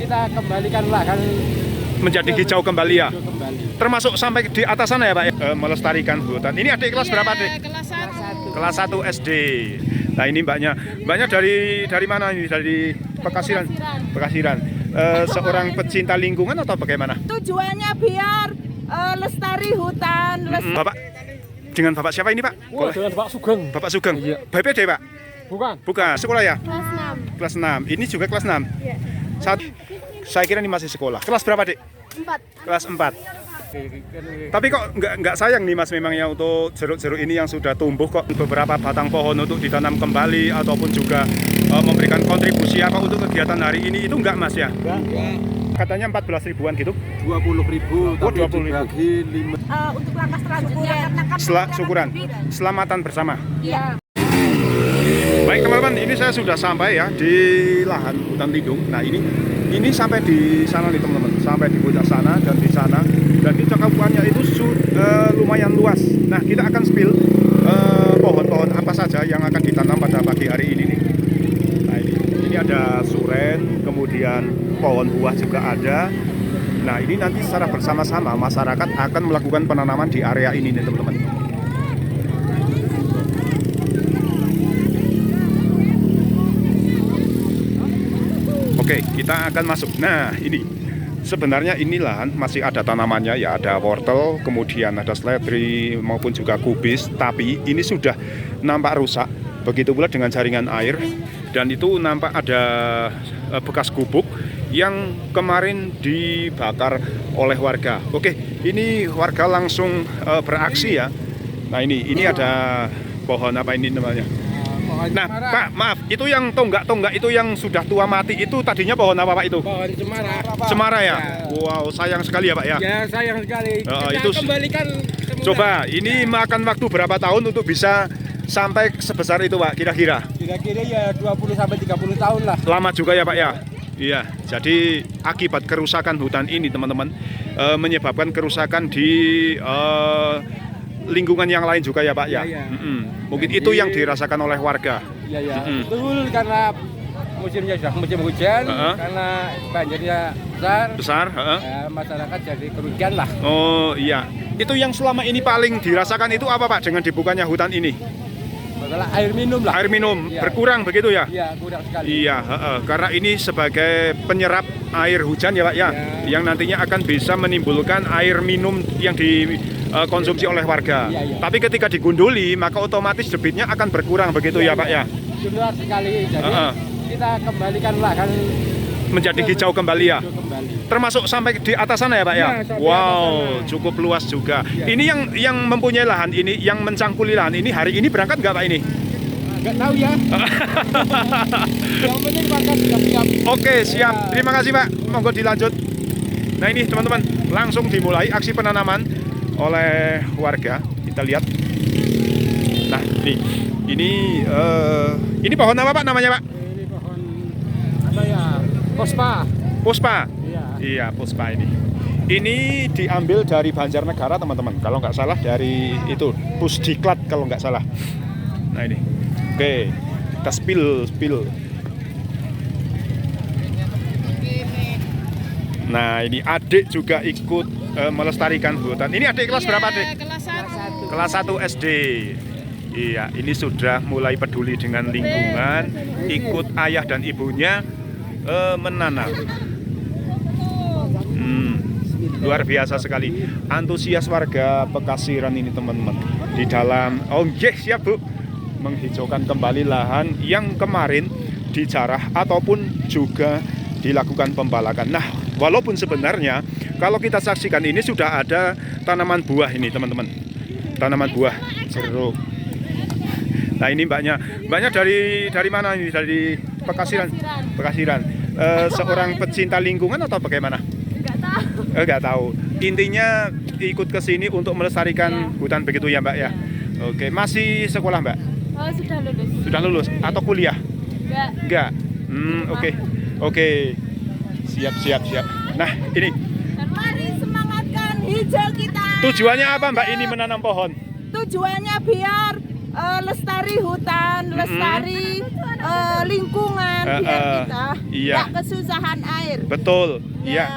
kita kembalikan lahan menjadi hijau kembali ya. kembali. Termasuk sampai di atas sana ya Pak ya? Melestarikan hutan. Ini adik kelas berapa adik? Kelas 1. Kelas 1 SD. Nah ini mbaknya dari mana ini? Dari Pekasiran. Pekasiran. Seorang pecinta lingkungan atau bagaimana? Tujuannya biar lestari hutan. Bapak dengan Bapak siapa ini Pak? Wah, dengan Pak Sugeng. Bapak Sugeng. Iya. BPD Pak? Bukan. Bukan. Sekolah ya? Kelas 6. Kelas 6. Ini juga kelas 6. Iya. Saya kira ini masih sekolah. Kelas berapa Dik? 4. Kelas 4. Tapi kok nggak sayang nih Mas memangnya untuk jeruk-jeruk ini yang sudah tumbuh kok beberapa batang pohon untuk ditanam kembali ataupun juga memberikan kontribusi apa untuk kegiatan hari ini itu enggak Mas ya? Enggak. Katanya 14 ribuan gitu. 20.000 Oh, tapi 20.000. dibagi 5. Untuk langkah selanjutnya karena kan Syukuran. Selamatan bersama. Iya. Baik teman-teman, ini saya sudah sampai ya di lahan hutan lindung. Nah ini sampai di sana nih teman-teman, sampai di puncak sana dan di sana. Dan di cakupannya itu lumayan luas. Nah kita akan spill pohon-pohon apa saja yang akan ditanam pada pagi hari ini nih. Nah ini ada suren, kemudian pohon buah juga ada. Nah ini nanti secara bersama-sama masyarakat akan melakukan penanaman di area ini nih teman-teman. Oke, kita akan masuk. Nah, ini sebenarnya ini lahan masih ada tanamannya ya, ada wortel, kemudian ada seledri maupun juga kubis, tapi ini sudah nampak rusak. Begitu pula dengan jaringan air dan itu nampak ada bekas gubuk yang kemarin dibakar oleh warga. Oke, ini warga langsung beraksi ya. Nah, ini ada pohon apa ini namanya? Nah, Pak, maaf, itu yang tonggak-tonggak itu yang sudah tua mati itu tadinya pohon apa Pak itu? Pohon cemara. Cemara ya? Wow, sayang sekali ya Pak ya? Ya, sayang sekali. Kita itu kembalikan semula. Coba, ini makan waktu berapa tahun untuk bisa sampai sebesar itu Pak, kira-kira? Kira-kira ya 20 sampai 30 tahun lah. Lama juga ya Pak ya? Iya, jadi akibat kerusakan hutan ini teman-teman menyebabkan kerusakan di lingkungan yang lain juga ya Pak ya? Iya. Mungkin itu yang dirasakan oleh warga. Iya, betul, karena musimnya sudah musim hujan, karena banjirnya besar, ya, masyarakat jadi kerugian lah. Oh iya, itu yang selama ini paling dirasakan itu apa Pak dengan dibukanya hutan ini? Masalah air minum lah. Air minum Ya. berkurang begitu ya? Iya, kurang sekali. Iya, karena ini sebagai penyerap air hujan ya Pak ya, yang nantinya akan bisa menimbulkan air minum yang dikonsumsi oleh warga. Iya. Tapi ketika digunduli maka otomatis debitnya akan berkurang begitu ya Pak ya? Benar sekali. Jadi kita kembalikan lahan menjadi hijau kembali ya? kembali. Termasuk sampai di atas sana ya Pak ya? Iya, sampai Wow, atas sana. cukup luas juga. Iya. Ini yang mempunyai lahan ini, yang mencangkuli lahan ini hari ini berangkat nggak Pak ini? Nggak tahu ya. Yang penting makan sudah siap. Oke, siap. Ya. Terima kasih Pak. Monggo dilanjut. Nah ini teman-teman, langsung dimulai aksi penanaman oleh warga. Kita lihat. Nah ini pohon apa Pak namanya Pak? Ini pohon apa ya? Pospa. Puspa. Iya. Iya, puspa ini. Ini diambil dari Banjarnegara teman-teman. Kalau nggak salah dari itu Pusdiklat kalau nggak salah. Nah ini. Oke, kita spill. Nah ini adik juga ikut melestarikan hutan. Ini adik kelas berapa adik? Kelas 1. Kelas 1 SD. Iya, ini sudah mulai peduli dengan lingkungan, ikut ayah dan ibunya menanam. Luar biasa sekali antusias warga Pekasiran ini teman-teman di dalam siap Bu, menghijaukan kembali lahan yang kemarin dijarah ataupun juga dilakukan pembalakan. Nah, walaupun sebenarnya kalau kita saksikan ini sudah ada tanaman buah ini teman-teman, tanaman buah jeruk. Nah ini mbaknya dari mana ini? Dari Pekasiran. Seorang pecinta lingkungan atau bagaimana? Enggak tahu. Intinya ikut ke sini untuk melestarikan hutan begitu ya Mbak ya. Oke, masih sekolah Mbak? Oh, sudah lulus. Sudah lulus atau kuliah? Enggak. Oke. Siap. Nah, ini Dan mari semangatkan hijau kita. tujuannya apa Mbak ini menanam pohon? Tujuannya biar lestari hutan, lestari lingkungan biar kita iya. nggak kesusahan air. Betul. Ya,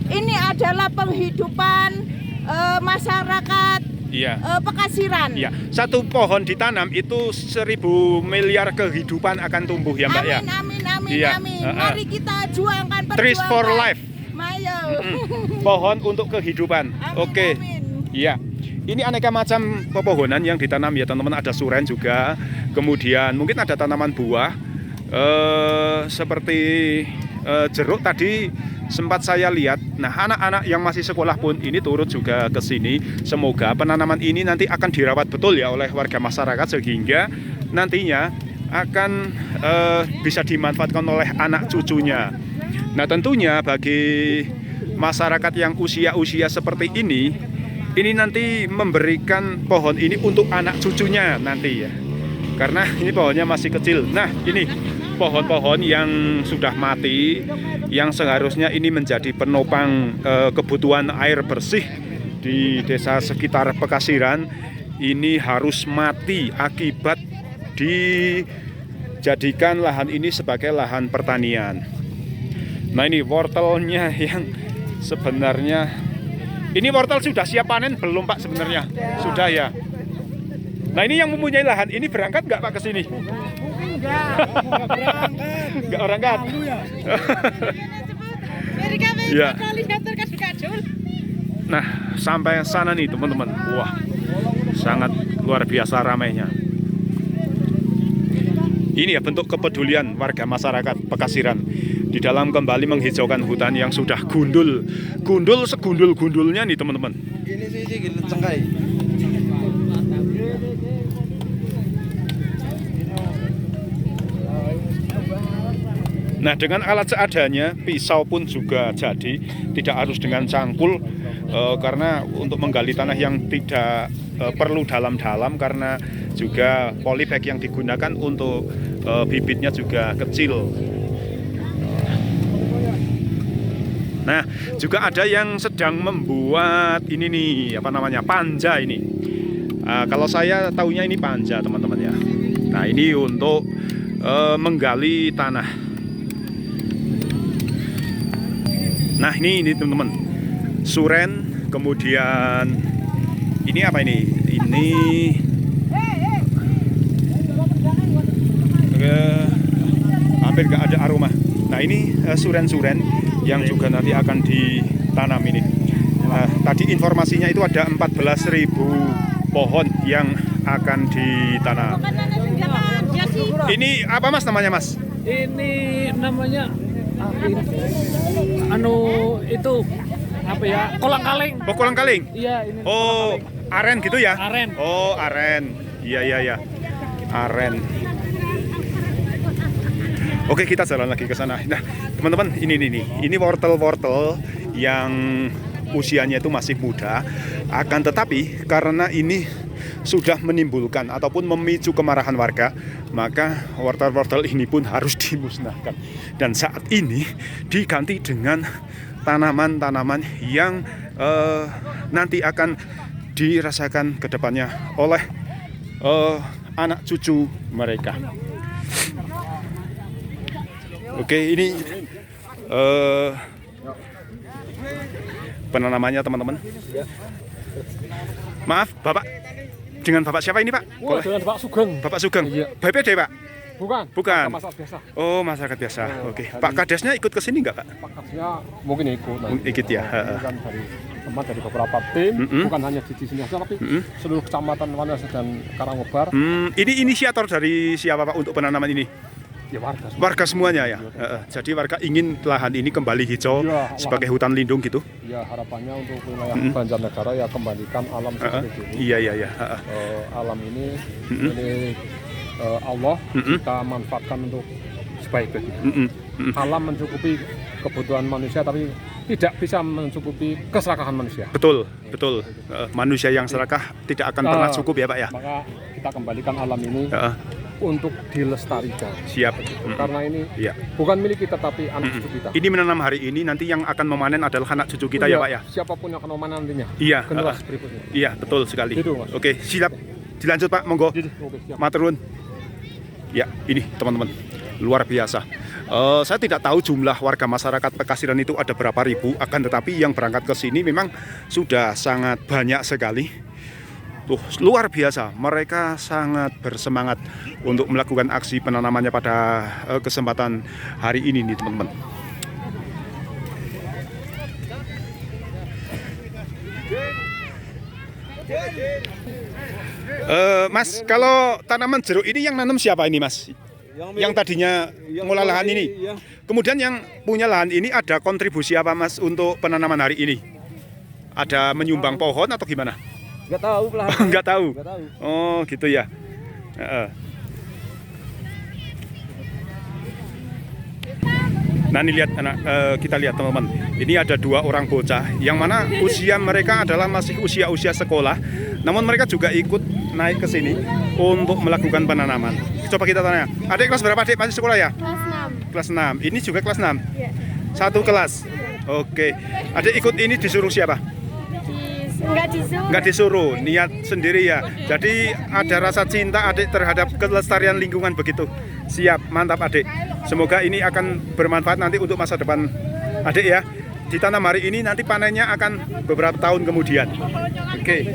ini adalah penghidupan masyarakat Iya. Pekasiran. Iya. Satu pohon ditanam itu 1000 miliar kehidupan akan tumbuh ya Mbak ya. Amin. Iya. Mari kita juangkan perjuangan. Trees for life. Mayo. Pohon untuk kehidupan. Oke. Iya. Ini aneka macam pepohonan yang ditanam ya teman-teman. Ada suren juga. Kemudian mungkin ada tanaman buah seperti jeruk tadi sempat saya lihat. Nah, anak-anak yang masih sekolah pun ini turut juga ke sini. Semoga penanaman ini nanti akan dirawat betul ya oleh warga masyarakat sehingga nantinya akan bisa dimanfaatkan oleh anak cucunya. Nah, tentunya bagi masyarakat yang usia-usia seperti ini nanti memberikan pohon ini untuk anak cucunya nanti ya. Karena ini pohonnya masih kecil. Nah, ini pohon-pohon yang sudah mati yang seharusnya ini menjadi penopang kebutuhan air bersih di desa sekitar Pekasiran ini harus mati akibat dijadikan lahan ini sebagai lahan pertanian. Nah, ini wortelnya yang sebenarnya ini wortel sudah siap panen belum Pak sebenarnya? Sudah ya. Nah, ini yang mempunyai lahan ini berangkat nggak Pak ke sini? Enggak berangkat. Ya. Nah, sampai sana nih teman-teman. Wah, sangat luar biasa ramainya. Ini ya bentuk kepedulian warga masyarakat Pekasiran di dalam kembali menghijaukan hutan yang sudah gundul segundul-gundulnya nih teman-teman. Ini sih gila cengkai. Nah, dengan alat seadanya, pisau pun juga jadi, tidak harus dengan cangkul karena untuk menggali tanah yang tidak perlu dalam-dalam karena juga polybag yang digunakan untuk bibitnya juga kecil. Nah, juga ada yang sedang membuat ini nih, apa namanya, panja ini. Kalau saya tahunya ini panja teman-teman ya. Nah, ini untuk menggali tanah. Nah, ini teman-teman, suren, kemudian ini apa ini? Ini hampir gak ada aroma. Nah, ini suren-suren yang juga nanti akan ditanam ini. Nah, tadi informasinya itu ada 14.000 pohon yang akan ditanam. Ini apa Mas namanya Mas? Ini namanya itu apa ya? Kolang-kaling. Oh, kolang-kaling. Iya, ini. Oh, aren gitu ya? Aren. Oh, aren. Iya. Aren. Oke, kita jalan lagi ke sana. Nah, teman-teman, ini wortel-wortel yang usianya itu masih muda. Akan tetapi karena ini sudah menimbulkan ataupun memicu kemarahan warga, maka wortel-wortel ini pun harus dimusnahkan. Dan saat ini diganti dengan tanaman-tanaman yang nanti akan dirasakan ke depannya oleh anak cucu mereka. Oke, ini penanamannya teman-teman. Maaf, Bapak. Dengan Bapak siapa ini, Pak? Wah, dengan Pak Sugeng. Bapak Sugeng. Iya. BPD, Pak? Bukan. Masyarakat biasa. Oh, masyarakat biasa. Oke. Pak Kadesnya ikut ke sini nggak, Pak? Pak Kadesnya mungkin ikut. Ikut ya. Kan dari beberapa tim, bukan hanya di sini saja, tapi seluruh kecamatan Wanas dan Karangkobar. Ini inisiator dari siapa, Pak, untuk penanaman ini? Ya, warga semuanya ya. Jadi warga ingin lahan ini kembali hijau ya, sebagai hutan lindung gitu. Ya, harapannya untuk wilayah Banjarnegara ya kembalikan alam seperti ini. Iya. Alam ini milik Allah, kita manfaatkan untuk sebaik-baiknya. Alam mencukupi kebutuhan manusia, tapi tidak bisa mencukupi keserakahan manusia. Betul. Manusia yang serakah tidak akan pernah cukup ya, Pak ya. Maka kita kembalikan alam ini untuk dilestarikan. Siap. Karena ini bukan milik kita tapi anak cucu kita. Ini menanam hari ini, nanti yang akan memanen adalah anak cucu kita ya, Pak ya. Siapapun yang akan memanen nantinya. Iya. Generasi berikutnya. Iya, betul sekali. Gitu, Mas. Oke, siap. dilanjut Pak, monggo. Oke, siap. Maturun. Ya, ini teman-teman, luar biasa. Saya tidak tahu jumlah warga masyarakat Pekasiran itu ada berapa ribu, akan tetapi yang berangkat ke sini memang sudah sangat banyak sekali. Tuh, luar biasa. Mereka sangat bersemangat untuk melakukan aksi penanamannya pada kesempatan hari ini nih teman-teman. Mas, kalau tanaman jeruk ini yang nanam siapa ini Mas? Yang tadinya mengolah lahan ini. Kemudian yang punya lahan ini ada kontribusi apa Mas untuk penanaman hari ini? Ada menyumbang pohon atau gimana? Nggak tahu lah. Nggak tahu. Nggak tahu. Oh gitu ya. Nah ini lihat kita lihat teman-teman. Ini ada 2 orang bocah yang mana usia mereka adalah masih usia sekolah. Namun mereka juga ikut naik ke sini untuk melakukan penanaman. Coba kita tanya. Adik kelas berapa adik? Masih sekolah ya? Kelas 6. Kelas 6. Ini juga kelas 6? Iya. Satu kelas? Oke. Adik ikut ini disuruh siapa? Nggak disuruh, niat sendiri ya. Jadi ada rasa cinta adik terhadap kelestarian lingkungan begitu. Siap, mantap adik. Semoga ini akan bermanfaat nanti untuk masa depan adik ya. Ditanam hari ini nanti panennya akan beberapa tahun kemudian. Oke.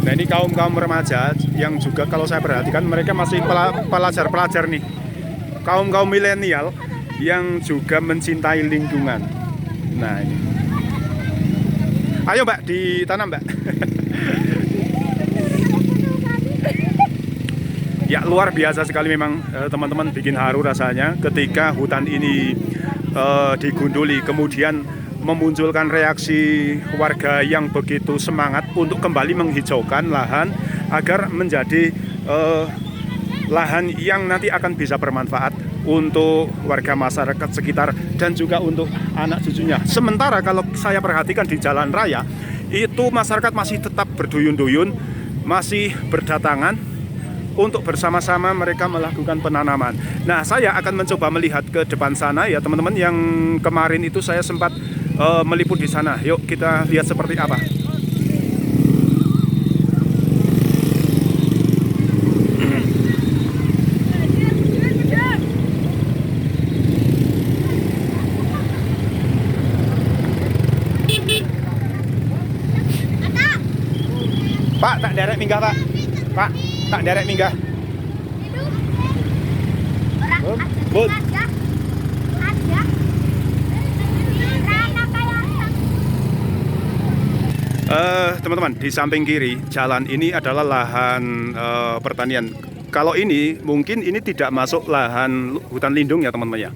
Nah ini kaum remaja yang juga kalau saya perhatikan mereka masih pelajar nih. Kaum milenial yang juga mencintai lingkungan. Nah ini. Ayo Mbak, ditanam Mbak. Ya luar biasa sekali memang teman-teman, bikin haru rasanya ketika hutan ini digunduli, kemudian memunculkan reaksi warga yang begitu semangat untuk kembali menghijaukan lahan agar menjadi lahan yang nanti akan bisa bermanfaat untuk warga masyarakat sekitar dan juga untuk anak cucunya. Sementara kalau saya perhatikan di jalan raya itu masyarakat masih tetap berduyun-duyun, masih berdatangan untuk bersama-sama mereka melakukan penanaman. Nah, saya akan mencoba melihat ke depan sana ya teman-teman, yang kemarin itu saya sempat meliput di sana. Yuk kita lihat seperti apa. Pak, tak derek minggah Pak. Pak, tak derek minggah. Bud. Teman-teman, di samping kiri jalan ini adalah lahan pertanian. Kalau ini mungkin ini tidak masuk lahan hutan lindung ya teman-teman ya,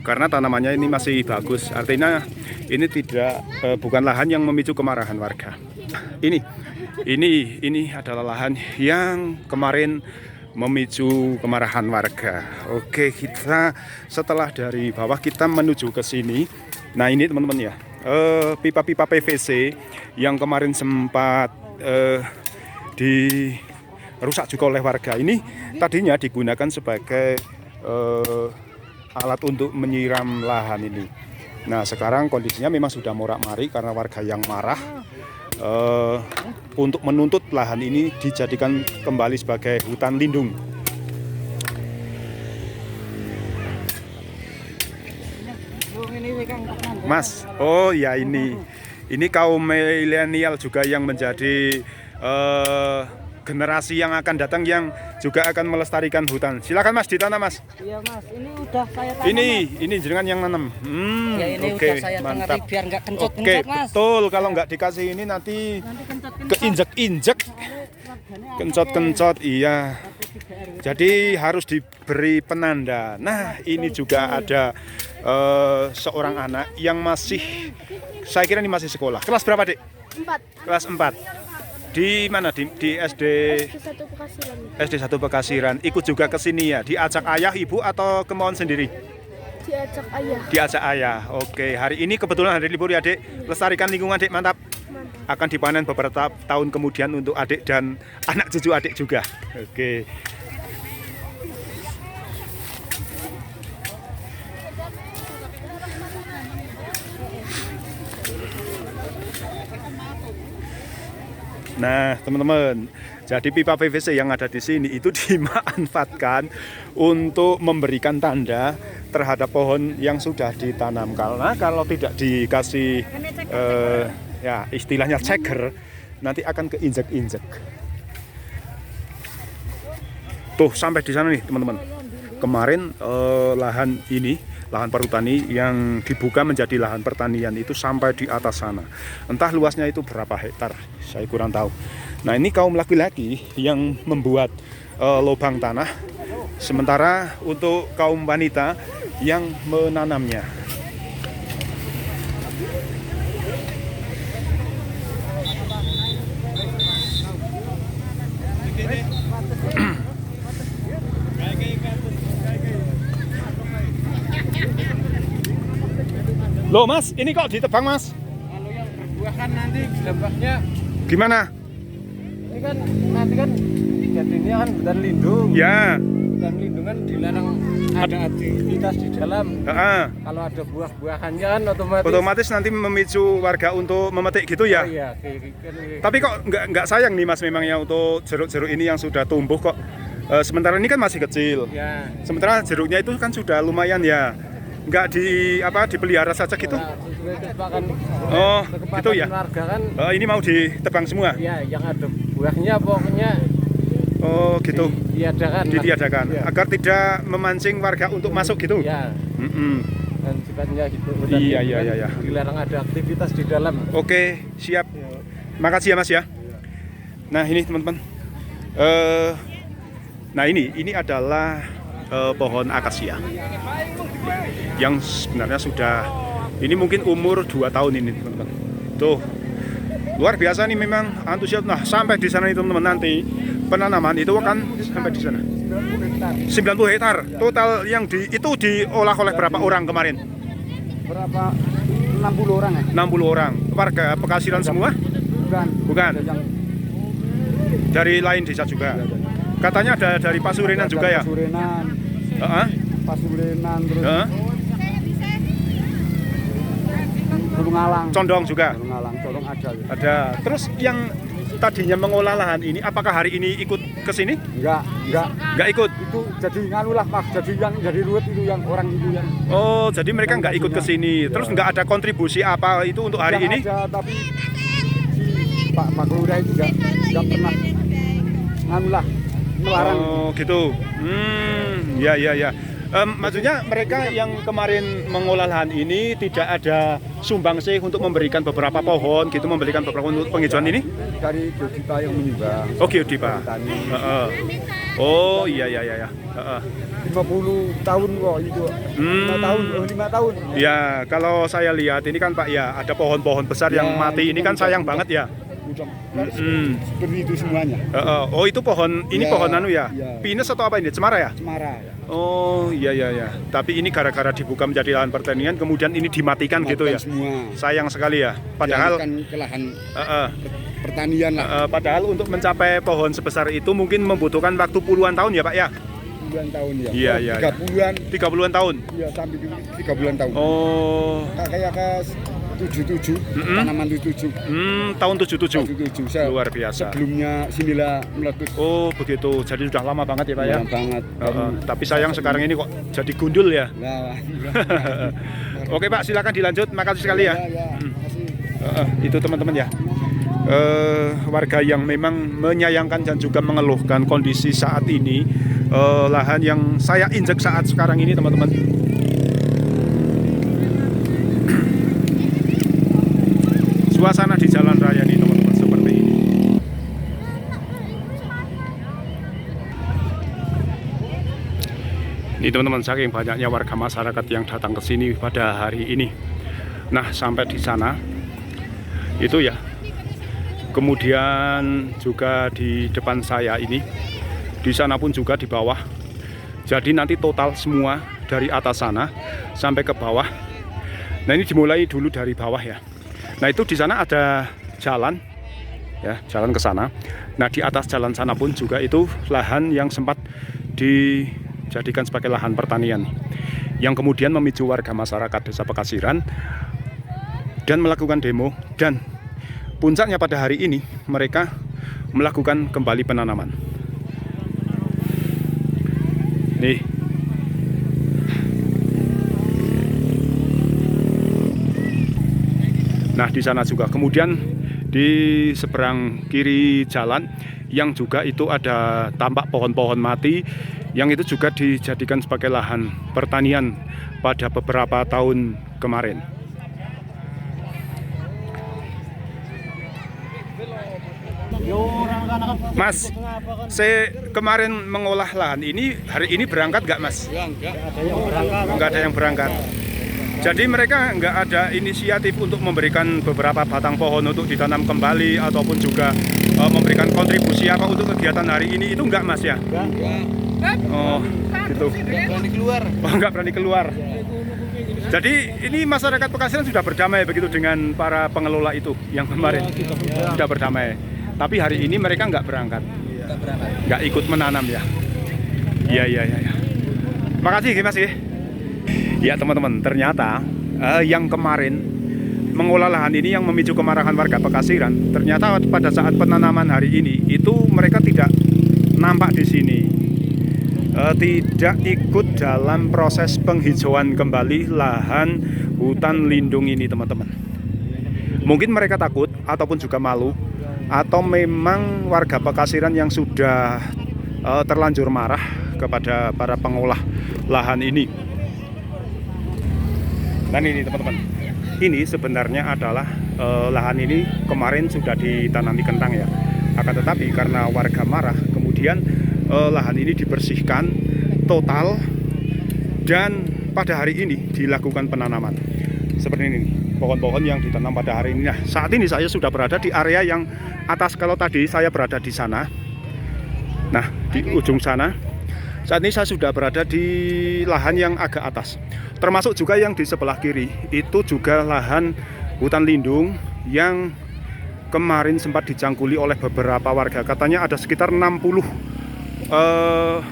karena tanamannya ini masih bagus. Artinya ini tidak bukan lahan yang memicu kemarahan warga. Ini adalah lahan yang kemarin memicu kemarahan warga. Oke, kita setelah dari bawah kita menuju ke sini. Nah ini teman-teman ya, pipa-pipa PVC yang kemarin sempat dirusak juga oleh warga. Ini tadinya digunakan sebagai alat untuk menyiram lahan ini. Nah sekarang kondisinya memang sudah morak-marik karena warga yang marah untuk menuntut lahan ini dijadikan kembali sebagai hutan lindung. Mas, oh ya ini kaum milenial juga yang menjadi generasi yang akan datang yang juga akan melestarikan hutan. Silakan Mas, ditanam Mas. Iya Mas, ini udah saya tanam. Ini jenengan yang nanam. Ya ini oke, udah saya mantap. tengeri biar nggak kencot-kencot Oke, Mas. betul. Kalau nggak dikasih ini nanti keinjek-injek, kencot-kencot. Iya. Jadi harus diberi penanda. Nah ini juga ada seorang anak yang masih, saya kira ini masih sekolah. Kelas berapa Dek? 4. Kelas 4. Di mana? Di SD? SD 1 Pekasiran. SD 1 Pekasiran. Ikut juga ke sini ya? Diajak ayah, ibu atau kemauan sendiri? Diajak ayah. Diajak ayah. Oke, hari ini kebetulan hari libur ya Dek. Lestarikan lingkungan Dek, mantap. Akan dipanen beberapa tahun kemudian untuk adik dan anak cucu adik juga. Oke. Nah, teman-teman, jadi pipa PVC yang ada di sini itu dimanfaatkan untuk memberikan tanda terhadap pohon yang sudah ditanam. Karena kalau tidak dikasih ya istilahnya ceker, nanti akan keinjek-injek. Tuh sampai di sana nih, teman-teman. Kemarin lahan perhutani yang dibuka menjadi lahan pertanian itu sampai di atas sana. Entah luasnya itu berapa hektar, saya kurang tahu. Nah, ini kaum laki-laki yang membuat lubang tanah, sementara untuk kaum wanita yang menanamnya. Loh Mas, ini kok ditebang Mas? Kalau yang berbuahan nanti dampaknya Gimana? ini kan nanti kan jadinya kan hutan lindung. Ya. Hutan lindung kan dilarang ada aktivitas di dalam. Kalau ada buah-buahannya kan Otomatis nanti memicu warga untuk memetik gitu ya? Oh iya, Tapi kok nggak sayang nih Mas memangnya untuk jeruk-jeruk ini yang sudah tumbuh kok? Sementara ini kan masih kecil. ya. Sementara jeruknya itu kan sudah lumayan ya. Nggak dipelihara saja gitu? Oh, gitu ya. Warga kan Ini mau ditebang semua? ya yang ada buahnya pokoknya Oh, gitu. ditiadakan. Ya. Agar tidak memancing warga untuk masuk gitu? Ya. Dan sifatnya gitu. Iya. Dilarang ada aktivitas di dalam. Oke, siap. Makasih ya Mas ya. Nah, ini teman-teman. Nah, ini adalah pohon akasia yang sebenarnya sudah ini mungkin umur 2 tahun ini teman-teman. Tuh luar biasa nih memang antusias. Nah, sampai di sana nih teman-teman, nanti penanaman itu akan sampai di sana 90 hektar total yang itu diolah oleh berapa orang kemarin? Berapa? 60 orang ya? 60 orang warga Pekasiran semua? Bukan. Dari lain desa juga. Katanya ada dari Pasurenan juga ya? Pasurenan terus Gunung Alang. Condong juga? Gunung Alang, Condong ada. Ya. Ada. Terus yang tadinya mengolah lahan ini, apakah hari ini ikut ke sini? Enggak ikut? Itu jadi nganulah Pak, jadi yang jadi ruwet itu yang orang itu yang. Oh, jadi mereka nggak ikut ke sini. Terus nggak ada kontribusi apa itu untuk hari ini? Ada, tapi si Pak Lurah itu nggak pernah nganulah melarang. Oh, gitu. Ya. Maksudnya mereka yang kemarin mengolah lahan ini tidak ada sumbangsih untuk memberikan beberapa pohon gitu, memberikan beberapa untuk penghijauan ini? Dari Geodipa yang menyumbang. Oh, Geodipa. Oh, iya. 50 tahun kok itu. 5 tahun. Ya, kalau saya lihat ini kan Pak ya, ada pohon-pohon besar yang mati. Ini kan sayang banget ya. Seperti itu semuanya. Oh, itu pohon, ini pohon anu ya? Ya. Pinus atau apa ini? Cemara ya? Cemara ya. Oh, iya. Tapi ini gara-gara dibuka menjadi lahan pertanian, kemudian ini dimatikan gitu ya? Semua. Sayang sekali ya. Padahal kan ke lahan pertanian lah. Padahal untuk mencapai pohon sebesar itu mungkin membutuhkan waktu puluhan tahun ya Pak ya? Puluhan tahun ya. Iya. 30-an tahun? Iya, sampai 30-an tahun. Oh. Kayak 77, tanaman 77. Tahun 77. Luar biasa. Sebelumnya sinilah meletus. Oh, begitu. Jadi sudah lama banget ya Pak ya? Lama banget. Tapi sayang sekarang ini kok jadi gundul ya? Nah, Oke Pak, silakan dilanjut. Makasih sekali ya. Itu teman-teman ya. Warga yang memang menyayangkan dan juga mengeluhkan kondisi saat ini, lahan yang saya injek saat sekarang ini teman-teman. Suasana di jalan raya ini teman-teman seperti ini. Ini teman-teman, saking banyaknya warga masyarakat yang datang ke sini pada hari ini. Nah, sampai di sana itu ya. Kemudian juga di depan saya ini, di sana pun juga di bawah. Jadi nanti total semua dari atas sana sampai ke bawah. Nah, ini dimulai dulu dari bawah ya. Nah, itu di sana ada jalan ya, jalan ke sana. Nah, di atas jalan sana pun juga itu lahan yang sempat dijadikan sebagai lahan pertanian yang kemudian memicu warga masyarakat Desa Pekasiran dan melakukan demo, dan puncaknya pada hari ini mereka melakukan kembali penanaman. Nih. Nah, di sana juga. Kemudian di seberang kiri jalan yang juga itu ada tampak pohon-pohon mati yang itu juga dijadikan sebagai lahan pertanian pada beberapa tahun kemarin. Mas, saya kemarin mengolah lahan ini, hari ini berangkat nggak Mas? Nggak ada yang berangkat. Jadi mereka nggak ada inisiatif untuk memberikan beberapa batang pohon untuk ditanam kembali ataupun juga memberikan kontribusi apa untuk kegiatan hari ini, itu nggak Mas ya? Oh, gitu. Nggak berani keluar. Jadi ini masyarakat Pekasiran sudah berdamai begitu dengan para pengelola itu yang kemarin sudah berdamai. Tapi hari ini mereka nggak berangkat, nggak ikut menanam ya. Iya. Makasih Mas ya. Ya teman-teman, ternyata yang kemarin mengolah lahan ini yang memicu kemarahan warga Pekasiran, ternyata pada saat penanaman hari ini itu mereka tidak nampak di sini, tidak ikut dalam proses penghijauan kembali lahan hutan lindung ini teman-teman. Mungkin mereka takut ataupun juga malu, atau memang warga Pekasiran yang sudah terlanjur marah kepada para pengolah lahan ini. Dan ini teman-teman, ini sebenarnya adalah lahan ini kemarin sudah ditanami kentang ya. Akan tetapi karena warga marah, kemudian lahan ini dibersihkan total dan pada hari ini dilakukan penanaman. Seperti ini, pohon-pohon yang ditanam pada hari ini. Nah, saat ini saya sudah berada di area yang atas. Kalau tadi saya berada di sana, nah di ujung sana. Saat ini saya sudah berada di lahan yang agak atas. Termasuk juga yang di sebelah kiri, itu juga lahan hutan lindung yang kemarin sempat dijangkuli oleh beberapa warga. Katanya ada sekitar 60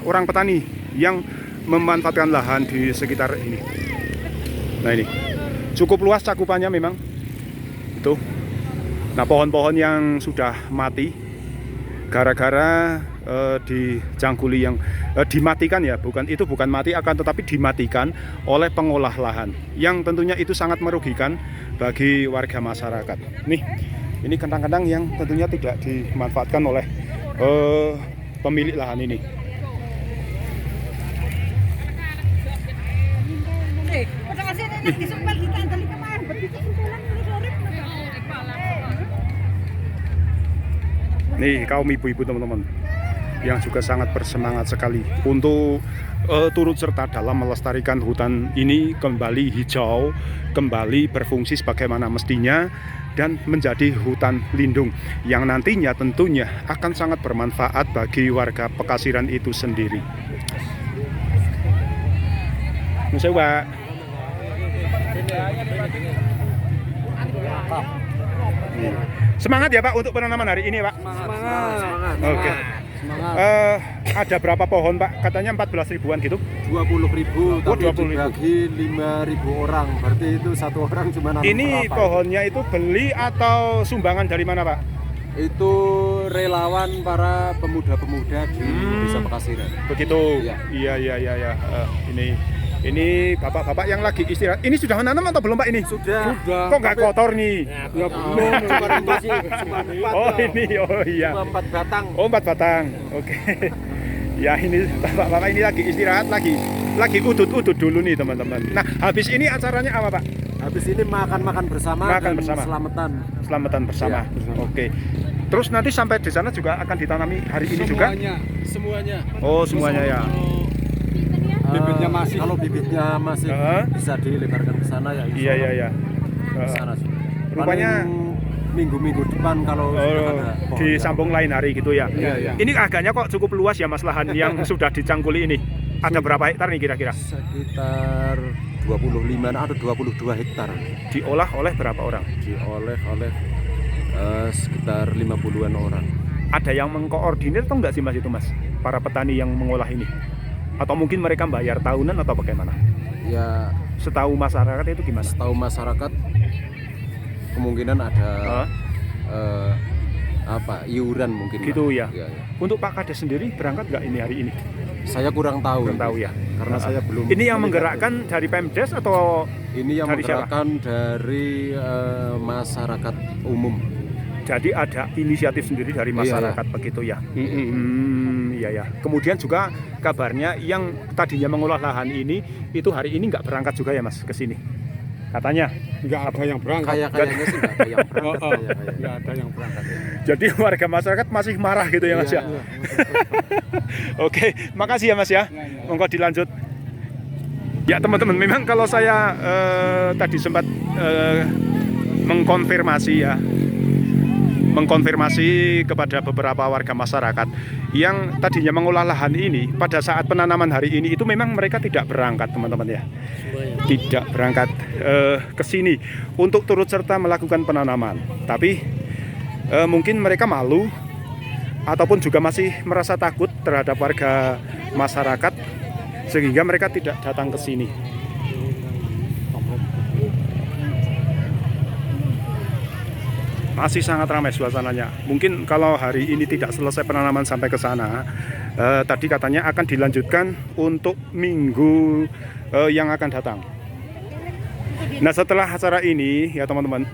orang petani yang memanfaatkan lahan di sekitar ini. Nah ini, cukup luas cakupannya memang. Itu. Nah pohon-pohon yang sudah mati gara-gara dijangkuli yang dimatikan ya, bukan mati, akan tetapi dimatikan oleh pengolah lahan yang tentunya itu sangat merugikan bagi warga masyarakat. Nih, ini kentang-kentang yang tentunya tidak dimanfaatkan oleh pemilik lahan ini. Nih kaum ibu-ibu teman-teman yang juga sangat bersemangat sekali untuk turut serta dalam melestarikan hutan ini kembali hijau, kembali berfungsi sebagaimana mestinya dan menjadi hutan lindung yang nantinya tentunya akan sangat bermanfaat bagi warga Pekasiran itu sendiri. Nusewa. Semangat ya Pak untuk penanaman hari ini Pak. Semangat. Oke. Ada berapa pohon Pak? Katanya 14 ribuan gitu. 20.000, tapi 20.000. dibagi 5.000 orang. Berarti itu satu orang cuma nanam Ini berapa? pohonnya itu beli atau sumbangan dari mana Pak? Itu relawan para pemuda-pemuda di Desa Pekasiran. Begitu. Iya. Iya. Ini bapak-bapak yang lagi istirahat. Ini sudah menanam atau belum Pak ini? Sudah. Kok nggak kotor nih? Ya belum, cuma sih. Oh ini, oh iya. 4 batang. Oh 4 batang. Oke. Ya ini bapak-bapak ini lagi istirahat, lagi udut-udut dulu nih teman-teman. Nah habis ini acaranya apa Pak? Habis ini makan-makan bersama Makan dan bersama. Selamatan bersama. Ya, bersama. Oke. Terus nanti sampai di sana juga akan ditanami hari ini juga? Semuanya. Oh semuanya ya. Bibitnya masih. Kalau bibitnya masih bisa dilebarkan ke sana ya. Iya. Ke sana. Rupanya minggu-minggu depan kalau sudah ada pohon disambung lain hari gitu ya. Iya. Ini agaknya kok cukup luas ya Mas lahan yang sudah dicangkuli ini. Ada berapa hektar nih kira-kira? Sekitar 25 atau 22 hektar. Diolah oleh berapa orang? Diolah oleh sekitar 50-an orang. Ada yang mengkoordinir atau enggak sih Mas itu Mas? Para petani yang mengolah ini? Atau mungkin mereka bayar tahunan atau bagaimana? Ya, setahu masyarakat itu gimana? Setahu masyarakat kemungkinan ada iuran mungkin Gitu Pak. ya. Iya, iya. Untuk Pak Kades sendiri berangkat nggak ini hari ini? Saya kurang tahu. Kurang tahu ya. Karena saya belum. Ini yang melihat. menggerakkan dari Pemdes atau Ini yang dari siapa? menggerakkan dari masyarakat umum. jadi ada inisiatif sendiri dari masyarakat begitu ya? Iya ya. Kemudian juga kabarnya yang tadinya mengolah lahan ini itu hari ini nggak berangkat juga ya Mas ke sini? Katanya. Nggak ada yang berangkat. Kayaknya sih nggak ada yang berangkat. kayaknya. Nggak ada yang berangkat. Jadi warga masyarakat masih marah gitu ya Mas ya? Oke, makasih ya Mas ya. Monggo dilanjut. Ya teman-teman, memang kalau saya tadi sempat mengkonfirmasi kepada beberapa warga masyarakat yang tadinya mengolah lahan ini pada saat penanaman hari ini itu memang mereka tidak berangkat teman-teman ya. Tidak berangkat ke sini untuk turut serta melakukan penanaman. Tapi mungkin mereka malu ataupun juga masih merasa takut terhadap warga masyarakat sehingga mereka tidak datang ke sini. Masih sangat ramai suasananya. Mungkin kalau hari ini tidak selesai penanaman sampai ke sana, tadi katanya akan dilanjutkan untuk minggu yang akan datang. Nah setelah acara ini ya teman-teman,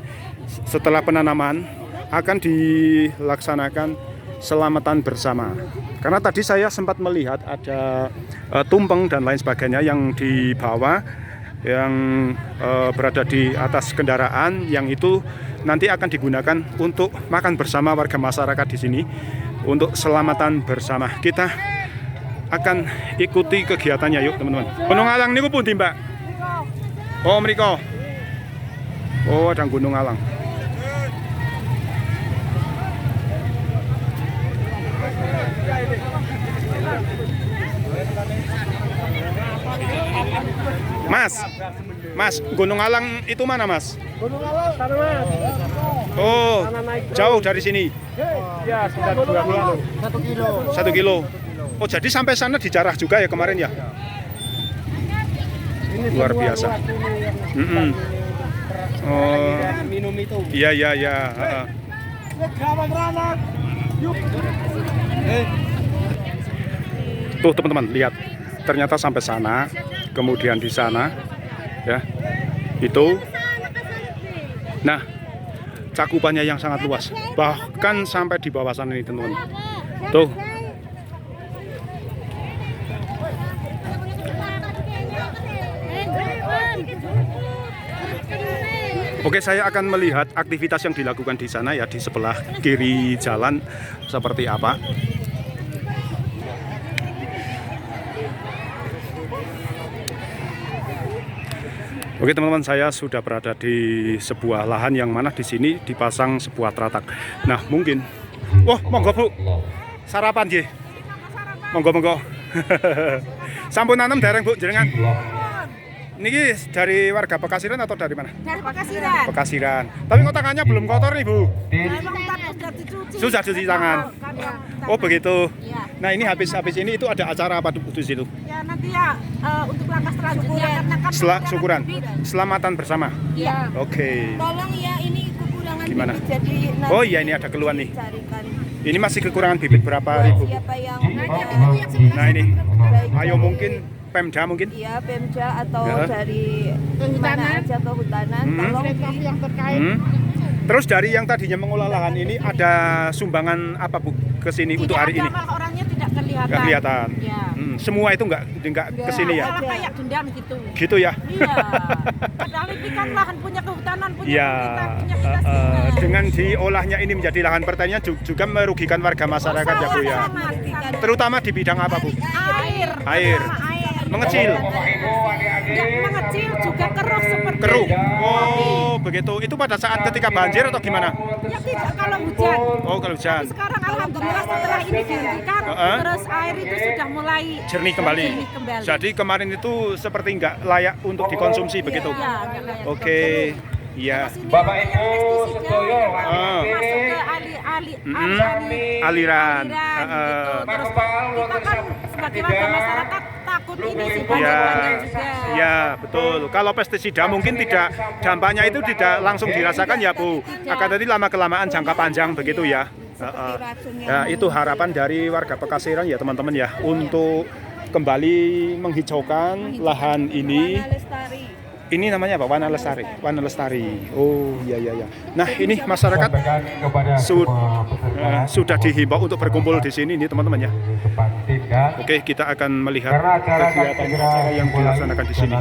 setelah penanaman akan dilaksanakan selamatan bersama. Karena tadi saya sempat melihat ada tumpeng dan lain sebagainya yang dibawa, yang berada di atas kendaraan, yang itu nanti akan digunakan untuk makan bersama warga masyarakat di sini untuk selamatan bersama. Kita akan ikuti kegiatannya yuk teman-teman. Gunung Alang niku pundi Mbak? Oh mriko. Oh ada Gunung Alang. Mas, Gunung Alang itu mana Mas? Gunung Alang, Mas. Oh, jauh dari sini. Ya, sekitar 2 kilo. 1 kilo. Oh, jadi sampai sana dijarah juga ya kemarin ya? Luar biasa. Oh, Minum itu. iya. Tuh teman-teman, lihat. Ternyata sampai sana, kemudian di sana, ya, itu. Nah, cakupannya yang sangat luas. Bahkan sampai di bawah sana ini teman-teman. Tuh. Oke, saya akan melihat aktivitas yang dilakukan di sana ya, di sebelah kiri jalan seperti apa. Oke teman-teman, saya sudah berada di sebuah lahan yang mana di sini dipasang sebuah teratak. Nah mungkin, monggo Bu, sarapan je. Monggo. Sampun nanem dereng Bu jenengan. Niki dari warga Pekasiran atau dari mana? Dari Pekasiran. Pekasiran. Tapi kok tangannya belum kotor nih Bu? Sudah cuci tangan. Oh begitu. Ya. Nah ini habis ini itu ada acara apa di situ? Ya nanti ya untuk langkah selanjutnya karena kan Syukuran, selamatan bersama. Iya. Oke. Tolong ya ini kekurangan Gimana? bibit jadi nanti Oh iya ini ada keluhan nih. carikan. Ini masih kekurangan bibit berapa ribu? Siapa yang Nah ini, baik ayo mungkin Pemda mungkin. Iya, Pemda atau Ya. dari mana aja kehutanan tolong yang terkait. Terus dari yang tadinya mengolah lahan ini ada sumbangan apa Bu ke sini untuk hari ini? Malah orangnya tidak kelihatan. Nggak kelihatan. Ya. Semua itu nggak ke sini ya? Malah kayak dendam gitu. Gitu ya? Iya. Padahal ini kan lahan punya kehutanan, punya Ya, pemerintah, punya kita semua. dengan diolahnya ini menjadi lahan pertanian juga merugikan warga masyarakat ya Bu ya. Sangat. Terutama di bidang apa Bu? Air. Mengecil. Ya, mengecil juga keruh seperti Keruh. Oh, begitu. Itu pada saat ketika banjir atau gimana? Ya tidak kalau hujan. Oh, kalau hujan. Tapi sekarang alhamdulillah setelah ini dihentikan, terus air itu sudah mulai Jernih kembali. Jadi kemarin itu seperti nggak layak untuk dikonsumsi begitu. Iya, nggak layak. Oke. Iya. Bapak Ibu sedoyo masuk ke aliran. Gitu. Terus kita kan sebagai warga masyarakat takut ini sih banjir juga. Ya, betul. Kalau pestisida mungkin tidak, dampaknya itu tidak langsung dirasakan ya Bu. Akan tadi lama-kelamaan jangka panjang begitu ya. seperti racun yang Ya, itu harapan dari warga Pekasiran ya teman-teman ya, untuk kembali menghijaukan lahan ini. Warna lestari. Ini namanya apa? Wana Lestari. Wana Lestari. Oh iya iya iya. Nah ini masyarakat sudah dihimbau untuk berkumpul di sini nih teman-teman ya. Oke, kita akan melihat kegiatan acara yang dilaksanakan di sini.